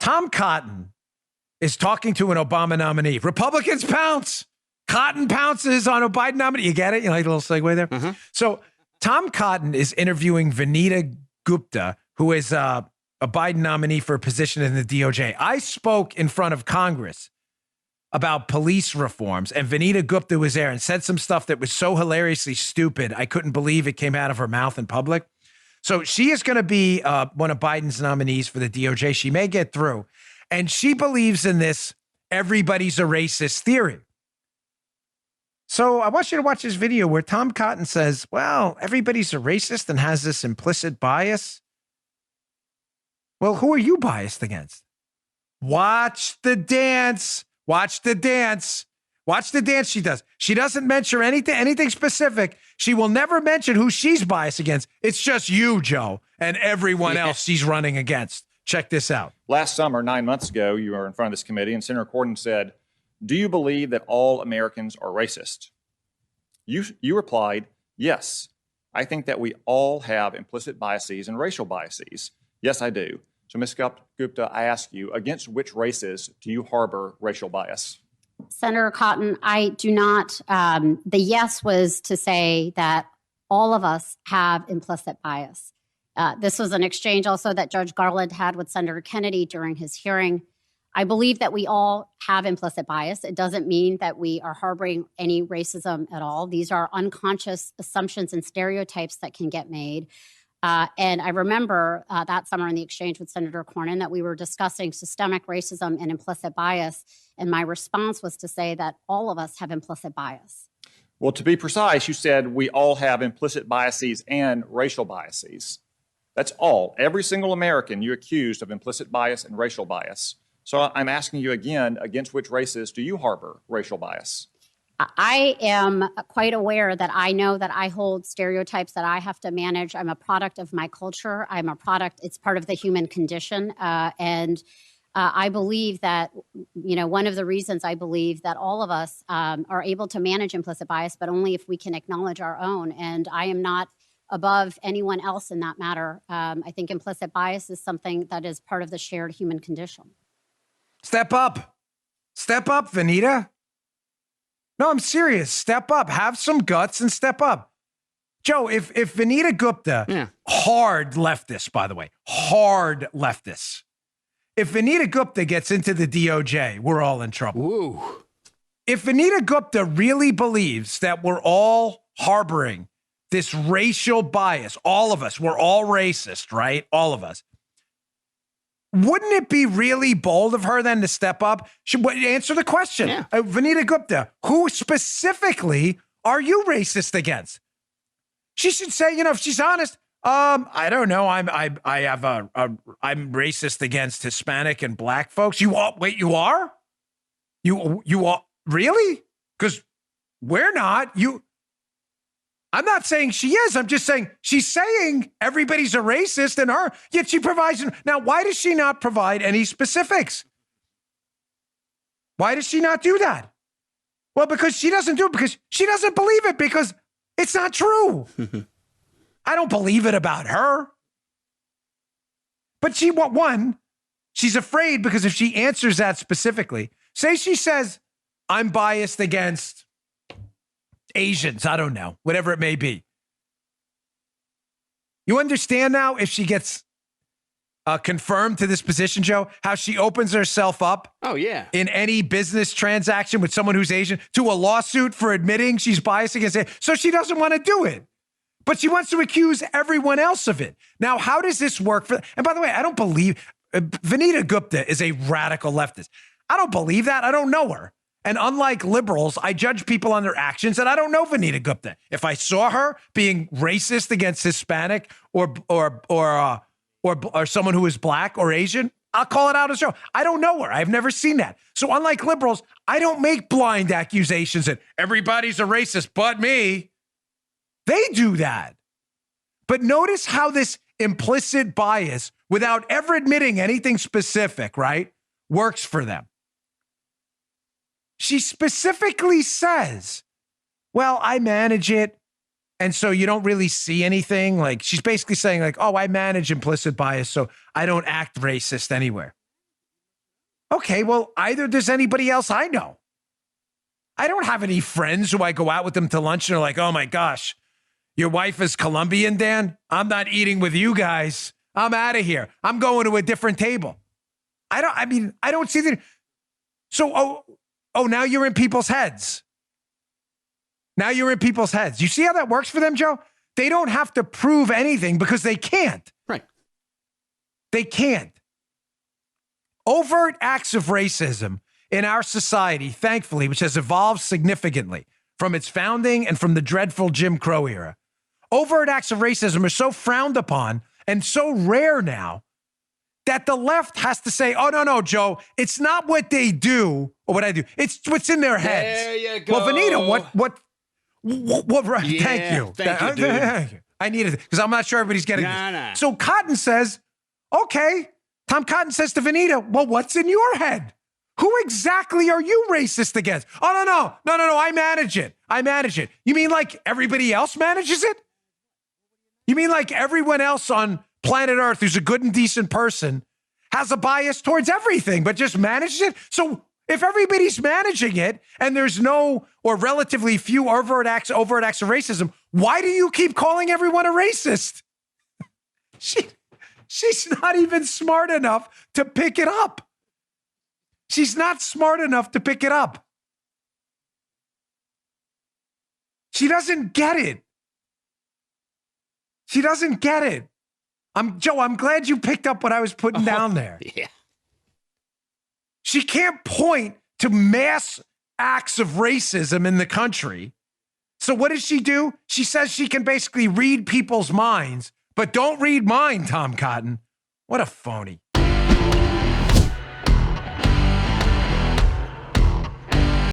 Tom Cotton is talking to an Obama nominee. Republicans pounce. Cotton pounces on a Biden nominee. You get it? You like a little segue there? Mm-hmm. So Tom Cotton is interviewing Vanita Gupta, who is a Biden nominee for a position in the DOJ. I spoke in front of Congress about police reforms, and Vanita Gupta was there and said some stuff that was so hilariously stupid, I couldn't believe it came out of her mouth in public. So she is going to be one of Biden's nominees for the DOJ. She may get through. And she believes in this everybody's a racist theory. So I want you to watch this video where Tom Cotton says, well, everybody's a racist and has this implicit bias. Well, who are you biased against? Watch the dance. Watch the dance. Watch the dance she does. She doesn't mention anything specific. She will never mention who she's biased against. It's just you, Joe, and everyone else she's running against. Check this out. Last summer, 9 months ago, you were in front of this committee, and Senator Corden said, do you believe that all Americans are racist? You replied, yes. I think that we all have implicit biases and racial biases. Yes, I do. So, Ms. Gupta, I ask you, against which races do you harbor racial bias? Senator Cotton, I do not. The yes was to say that all of us have implicit bias. This was an exchange also that Judge Garland had with Senator Kennedy during his hearing. I believe that we all have implicit bias. It doesn't mean that we are harboring any racism at all. These are unconscious assumptions and stereotypes that can get made. And I remember that summer in the exchange with Senator Cornyn that we were discussing systemic racism and implicit bias. And my response was to say that all of us have implicit bias. Well, to be precise, you said we all have implicit biases and racial biases. That's all. Every single American you accused of implicit bias and racial bias. So I'm asking you again, against which races do you harbor racial bias? I am quite aware that I know that I hold stereotypes that I have to manage. I'm a product of my culture. I'm a product. It's part of the human condition. And I believe that, one of the reasons I believe that all of us are able to manage implicit bias, but only if we can acknowledge our own. And I am not above anyone else in that matter. I think implicit bias is something that is part of the shared human condition. Step up. Step up, Vanita. No, I'm serious. Step up. Have some guts and step up. Joe, if Vanita Gupta, hard leftist, by the way, hard leftist. If Vanita Gupta gets into the DOJ, we're all in trouble. Ooh. If Vanita Gupta really believes that we're all harboring this racial bias, all of us, we're all racist, right? All of us. Wouldn't it be really bold of her then to step up? Answer the question. Yeah. Vanita Gupta, who specifically are you racist against? She should say, if she's honest, I don't know. I'm racist against Hispanic and black folks. You are? Wait, you are? You are? Really? Because we're not. I'm not saying she is. I'm just saying she's saying everybody's a racist and her, yet she provides. Now, why does she not provide any specifics? Why does she not do that? Well, because she doesn't do it because she doesn't believe it because it's not true. I don't believe it about her. But she's afraid because if she answers that specifically, say she says, I'm biased against Asians, I don't know, whatever it may be. You understand now if she gets confirmed to this position, Joe, how she opens herself up in any business transaction with someone who's Asian to a lawsuit for admitting she's biased against it. So she doesn't want to do it, but she wants to accuse everyone else of it. Now, how does this work? And by the way, I don't believe Vanita Gupta is a radical leftist. I don't believe that. I don't know her. And unlike liberals, I judge people on their actions, and I don't know Vanita Gupta. If I saw her being racist against Hispanic or someone who is black or Asian, I'll call it out as Joe. I don't know her. I've never seen that. So unlike liberals, I don't make blind accusations that everybody's a racist but me. They do that. But notice how this implicit bias, without ever admitting anything specific, right, works for them. She specifically says, well, I manage it. And so you don't really see anything. Like she's basically saying like, oh, I manage implicit bias. So I don't act racist anywhere. Okay, well, either does anybody else I know. I don't have any friends who I go out with them to lunch and are like, oh my gosh, your wife is Colombian, Dan? I'm not eating with you guys. I'm out of here. I'm going to a different table. I don't see that. So, now you're in people's heads. Now you're in people's heads. You see how that works for them, Joe? They don't have to prove anything because they can't. Right. They can't. Overt acts of racism in our society, thankfully, which has evolved significantly from its founding and from the dreadful Jim Crow era. Overt acts of racism are so frowned upon and so rare now that the left has to say, oh, no, Joe, it's not what they do or what I do. It's what's in their heads. There you go. Well, Vanita, what Yeah, thank you. Thank you, dude. I needed it because I'm not sure everybody's getting Nah, this. nah. So Cotton says, okay. Tom Cotton says to Vanita, well, what's in your head? Who exactly are you racist against? Oh, no. I manage it. You mean like everybody else manages it? You mean like everyone else on planet Earth who's a good and decent person has a bias towards everything, but just manages it? So if everybody's managing it and there's no or relatively few overt acts of racism, why do you keep calling everyone a racist? She's not even smart enough to pick it up. She's not smart enough to pick it up. She doesn't get it. She doesn't get it. Joe, I'm glad you picked up what I was putting down there. Yeah. She can't point to mass acts of racism in the country. So what does she do? She says she can basically read people's minds, but don't read mine, Tom Cotton. What a phony.